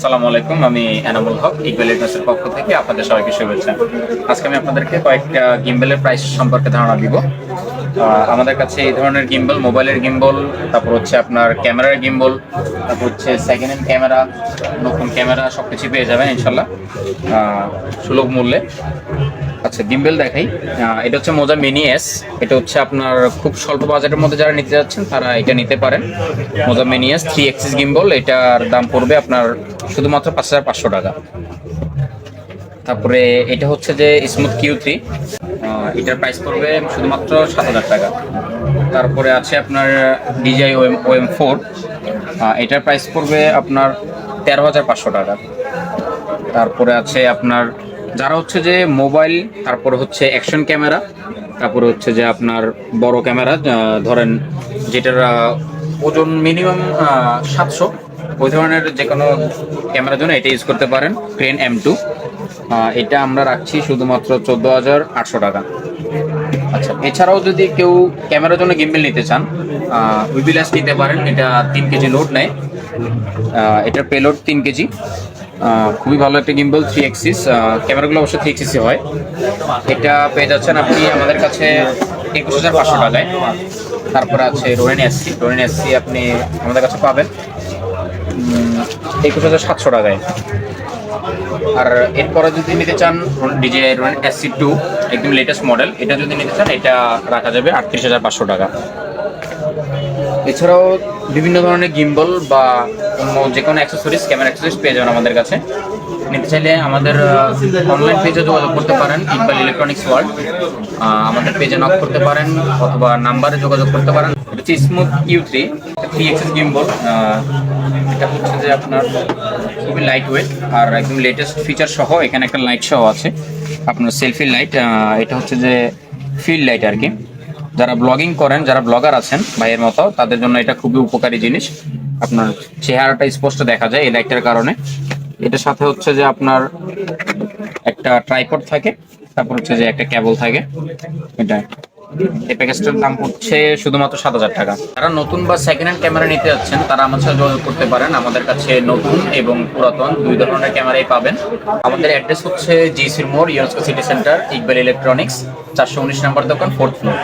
আসসালামু আলাইকুম, আমি এনামুল হক, ইকবাল ইলেকট্রনিক্সের পক্ষ থেকে আপনাদের সবাইকে শুভেচ্ছা। আজকে আমি আপনাদেরকে কয়েকটা গিম্বলের প্রাইস সম্পর্কে ধারণা দিব। আমাদের কাছে এই ধরনের গিম্বল, মোবাইলের গিম্বল, তারপর হচ্ছে আপনার ক্যামেরার গিম্বল, তারপর হচ্ছে সেকেন্ড হ্যান্ড ক্যামেরা, নতুন ক্যামেরা সবকিছু পেয়ে যাবেন ইনশাল্লাহ সুলভ মূল্যে। আচ্ছা, গিম্বল দেখাই। এটা হচ্ছে মোজা মিনি এস। এটা হচ্ছে আপনার খুব স্বল্প বাজেটের মধ্যে যারা নিতে যাচ্ছেন তারা এটা নিতে পারেন। মোজা মিনি এস 3 এক্সিস গিম্বল, এটার দাম পড়বে আপনার শুধুমাত্র 5,500 টাকা। তারপরে এটা হচ্ছে যে স্মুথ কিউ 3, এটার প্রাইস পড়বে শুধুমাত্র 7,000 টাকা। তারপরে আছে আপনার ডিজাই OM4, এটার প্রাইস পড়বে আপনার 13,500 টাকা। তারপরে আছে আপনার যারা হচ্ছে যে মোবাইল, তারপরে হচ্ছে অ্যাকশন ক্যামেরা, তারপরে হচ্ছে যে আপনার বড় ক্যামেরা, ধরেন যেটার ওজন মিনিমাম 700, ওই ধরনের যে কোনো ক্যামেরার জন্য এটা ইউজ করতে পারেন। ক্রেন M2, এটা আমরা রাখছি শুধুমাত্র 14,800 টাকা। আচ্ছা, এছাড়াও যদি কেউ ক্যামেরার জন্য গিম্বল নিতে চান, উইবিলাস নিতে পারেন। এটা 3 কেজি লোড নেয়, এটার পেলোড 3 কেজি। খুবই ভালো একটা গিম্বল, 3 এক্সিস। ক্যামেরাগুলো অবশ্যই 3 এক্সিসই হয়। এটা পেয়ে যাচ্ছেন আপনি আমাদের কাছে 21,500 টাকায়। তারপরে আছে রোনিন এসসি আপনি আমাদের কাছে পাবেন 21,700 টাকায়। আর এরপরে যদি নিতে চান DJI রোনিন SC2, একদম লেটেস্ট মডেল, এটা যদি নিতে চান এটা রাখা যাবে 38,500 টাকা। এছাড়াও বিভিন্ন ধরনের গিম্বল বা যে কোনো অ্যাক্সেসরিজ, ক্যামেরা অ্যাক্সেসরিজ পেয়ে যাবেন আমাদের কাছে। নিতে চাইলে আমাদের অনলাইন পেজে যোগাযোগ করতে পারেন, ইকবাল ইলেকট্রনিক্স ওয়ার্ল্ড। আমাদের পেজে নক করতে পারেন অথবা নাম্বারে যোগাযোগ করতে পারেন। এটা হচ্ছে স্মুথ কিউ 3, 3 এক্সিস গিম্বল। এটা হচ্ছে যে আপনার খুবই লাইট ওয়েট আর একদম লেটেস্ট ফিচার সহ। এখানে একটা লাইট সহ আছে, আপনার সেলফি লাইট। এটা হচ্ছে যে ফিল্ড লাইট আর কি। যারা ব্লগিং করেন, যারা ব্লগার আছেন ভাইয়ের মতো, তাদের জন্য এটা খুবই উপকারী জিনিস। আপনার চেহারাটা স্পষ্ট দেখা যায় এই লাইটটার কারণে। এটার সাথে হচ্ছে যে আপনার একটা ট্রাইপড থাকে, তারপর হচ্ছে যে একটা কেবল থাকে। এটা এই প্যাকেজটার দাম হচ্ছে শুধুমাত্র 7,000 টাকা। যারা নতুন বা সেকেন্ড হ্যান্ড ক্যামেরা নিতে যাচ্ছেন তারা আমার সাথে যোগাযোগ করতে পারেন। আমাদের কাছে নতুন এবং পুরাতন দুই ধরনের ক্যামেরাই পাবেন। আমাদের অ্যাড্রেস হচ্ছে GC মোড়, UNESCO city centre, Iqbal electronics, 419 নম্বর দোকান, 4th ফ্লোর।